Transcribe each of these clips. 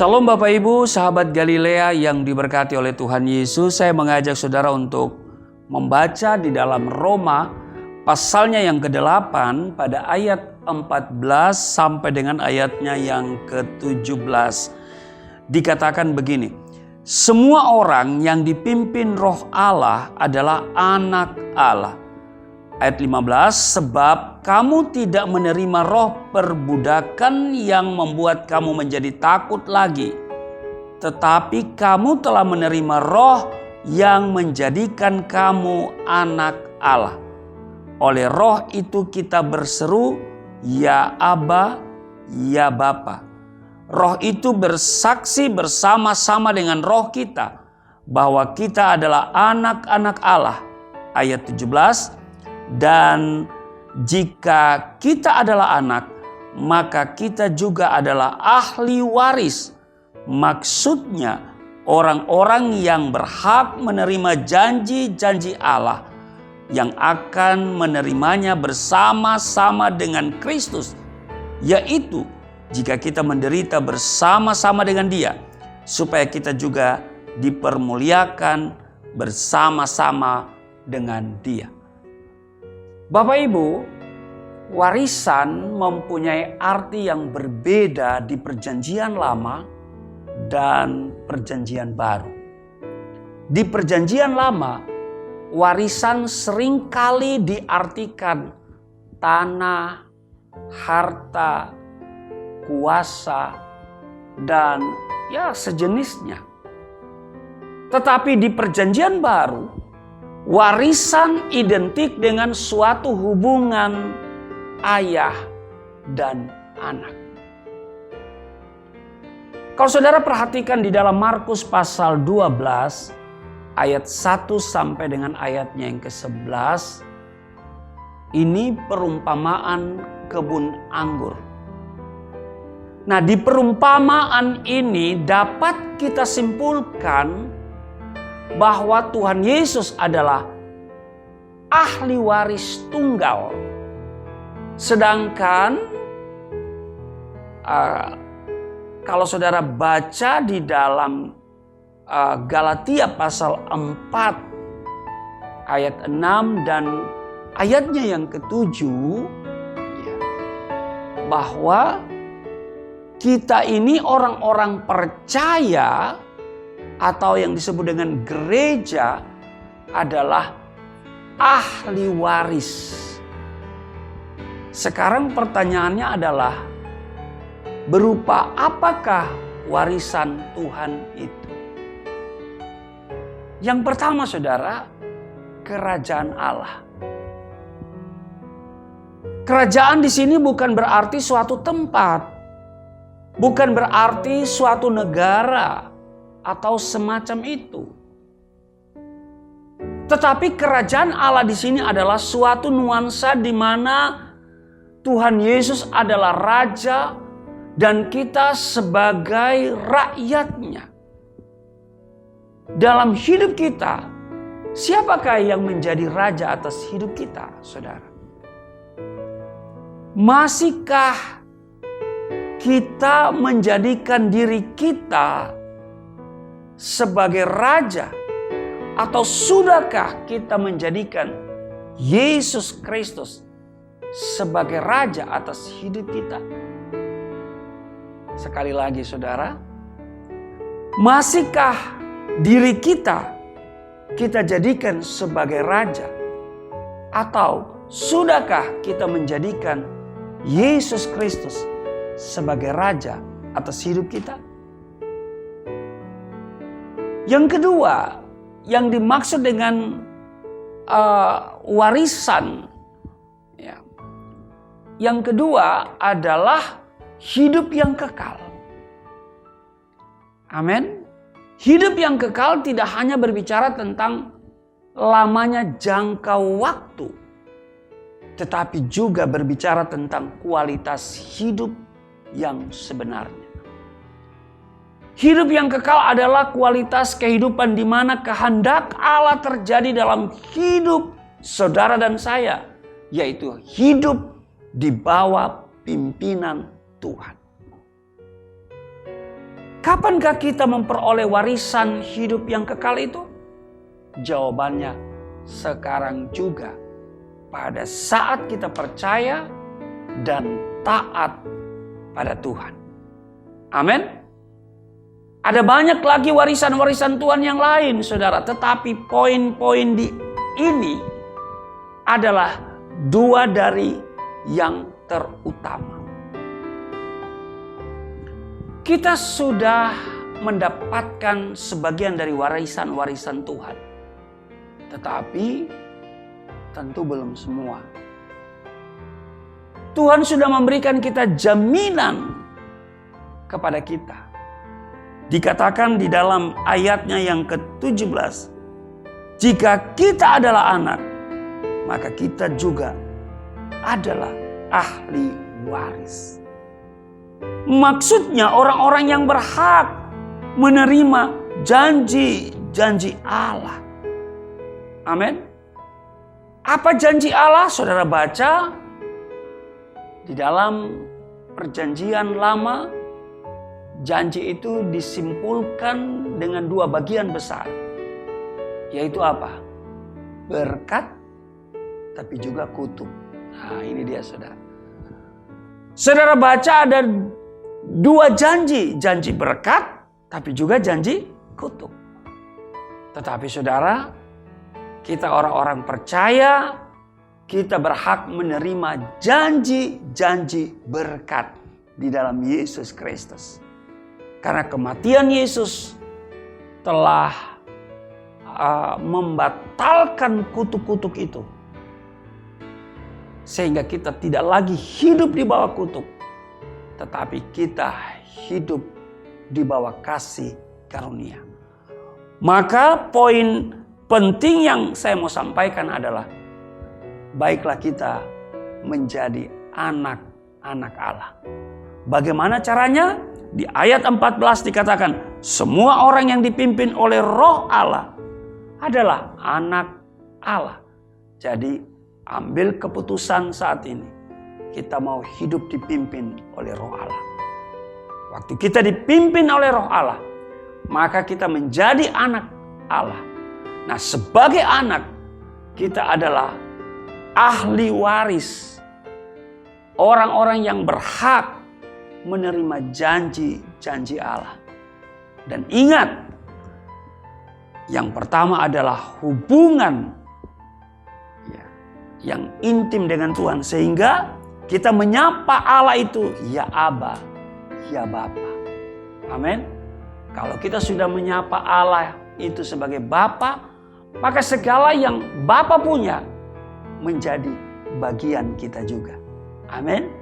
Shalom Bapak Ibu, sahabat Galilea yang diberkati oleh Tuhan Yesus. Saya mengajak saudara untuk membaca di dalam Roma pasalnya yang ke-8 pada ayat 14 sampai dengan ayatnya yang ke-17. Dikatakan begini, semua orang yang dipimpin roh Allah adalah anak Allah. Ayat 15, sebab kamu tidak menerima roh perbudakan yang membuat kamu menjadi takut lagi. Tetapi kamu telah menerima roh yang menjadikan kamu anak Allah. Oleh roh itu kita berseru, ya Aba, ya Bapa. Roh itu bersaksi bersama-sama dengan roh kita bahwa kita adalah anak-anak Allah. Ayat 17, dan jika kita adalah anak, maka kita juga adalah ahli waris. Maksudnya orang-orang yang berhak menerima janji-janji Allah yang akan menerimanya bersama-sama dengan Kristus. Yaitu jika kita menderita bersama-sama dengan Dia, supaya kita juga dipermuliakan bersama-sama dengan Dia. Bapak Ibu, warisan mempunyai arti yang berbeda di Perjanjian Lama dan Perjanjian Baru. Di Perjanjian Lama, warisan seringkali diartikan tanah, harta, kuasa, dan ya sejenisnya. Tetapi di Perjanjian Baru, warisan identik dengan suatu hubungan ayah dan anak. Kalau saudara perhatikan di dalam Markus pasal 12 ayat 1 sampai dengan ayatnya yang ke-11, ini perumpamaan kebun anggur. Nah, di perumpamaan ini dapat kita simpulkan bahwa Tuhan Yesus adalah ahli waris tunggal. Sedangkan kalau saudara baca di dalam Galatia pasal 4 ayat 6 dan ayatnya yang ke-7, bahwa kita ini orang-orang percaya atau yang disebut dengan gereja adalah ahli waris. Sekarang pertanyaannya adalah, berupa apakah warisan Tuhan itu? Yang pertama saudara, kerajaan Allah. Kerajaan di sini bukan berarti suatu tempat, bukan berarti suatu negara atau semacam itu. Tetapi kerajaan Allah di sini adalah suatu nuansa di mana Tuhan Yesus adalah raja dan kita sebagai rakyatnya. Dalam hidup kita, siapakah yang menjadi raja atas hidup kita, saudara? Masihkah kita menjadikan diri kita sebagai raja, atau sudahkah kita menjadikan Yesus Kristus sebagai raja atas hidup kita? Sekali lagi saudara, masihkah diri kita jadikan sebagai raja, atau sudahkah kita menjadikan Yesus Kristus sebagai raja atas hidup kita? Yang kedua, yang dimaksud dengan warisan, yang kedua adalah hidup yang kekal. Amin. Hidup yang kekal tidak hanya berbicara tentang lamanya jangka waktu, tetapi juga berbicara tentang kualitas hidup yang sebenarnya. Hidup yang kekal adalah kualitas kehidupan di mana kehendak Allah terjadi dalam hidup saudara dan saya, yaitu hidup di bawah pimpinan Tuhan. Kapankah kita memperoleh warisan hidup yang kekal itu? Jawabannya sekarang juga. Pada saat kita percaya dan taat pada Tuhan. Amin. Ada banyak lagi warisan-warisan Tuhan yang lain, saudara. Tetapi poin-poin di ini adalah dua dari yang terutama. Kita sudah mendapatkan sebagian dari warisan-warisan Tuhan. Tetapi tentu belum semua. Tuhan sudah memberikan kita jaminan kepada kita. Dikatakan di dalam ayatnya yang ke-17. Jika kita adalah anak, maka kita juga adalah ahli waris. Maksudnya orang-orang yang berhak menerima janji-janji Allah. Amin. Apa janji Allah? Saudara baca di dalam perjanjian lama, janji itu disimpulkan dengan dua bagian besar. Yaitu apa? Berkat, tapi juga kutuk. Nah, ini dia saudara. Saudara baca ada dua janji. Janji berkat, tapi juga janji kutuk. Tetapi saudara, kita orang-orang percaya, kita berhak menerima janji-janji berkat di dalam Yesus Kristus. Karena kematian Yesus telah membatalkan kutuk-kutuk itu. Sehingga kita tidak lagi hidup di bawah kutuk. Tetapi kita hidup di bawah kasih karunia. Maka poin penting yang saya mau sampaikan adalah, baiklah kita menjadi anak-anak Allah. Bagaimana caranya? Di ayat 14 dikatakan, semua orang yang dipimpin oleh Roh Allah adalah anak Allah. Jadi ambil keputusan saat ini. Kita mau hidup dipimpin oleh Roh Allah. Waktu kita dipimpin oleh Roh Allah, maka kita menjadi anak Allah. Nah, sebagai anak, kita adalah ahli waris. Orang-orang yang berhak menerima janji-janji Allah. Dan ingat, yang pertama adalah hubungan yang intim dengan Tuhan. Sehingga kita menyapa Allah itu, ya Aba, ya Bapa. Amin. Kalau kita sudah menyapa Allah itu sebagai Bapa, maka segala yang Bapa punya menjadi bagian kita juga. Amin.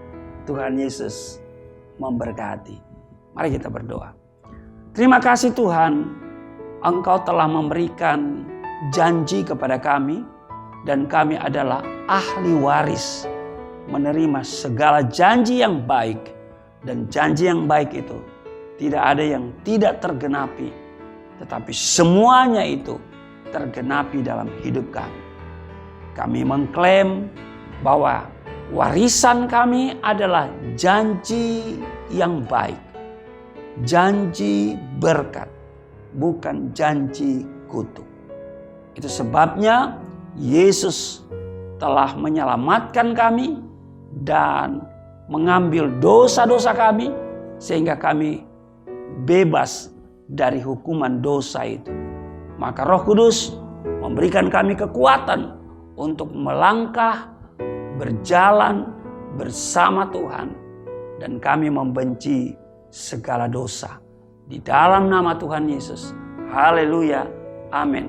Tuhan Yesus memberkati. Mari kita berdoa. Terima kasih Tuhan, Engkau telah memberikan janji kepada kami, dan kami adalah ahli waris menerima segala janji yang baik. Dan janji yang baik itu tidak ada yang tidak tergenapi, tetapi semuanya itu tergenapi dalam hidup kami. Kami mengklaim bahwa warisan kami adalah janji yang baik. Janji berkat, bukan janji kutuk. Itu sebabnya Yesus telah menyelamatkan kami dan mengambil dosa-dosa kami sehingga kami bebas dari hukuman dosa itu. Maka Roh Kudus memberikan kami kekuatan untuk melangkah, berjalan bersama Tuhan, dan kami membenci segala dosa. Di dalam nama Tuhan Yesus. Haleluya. Amin.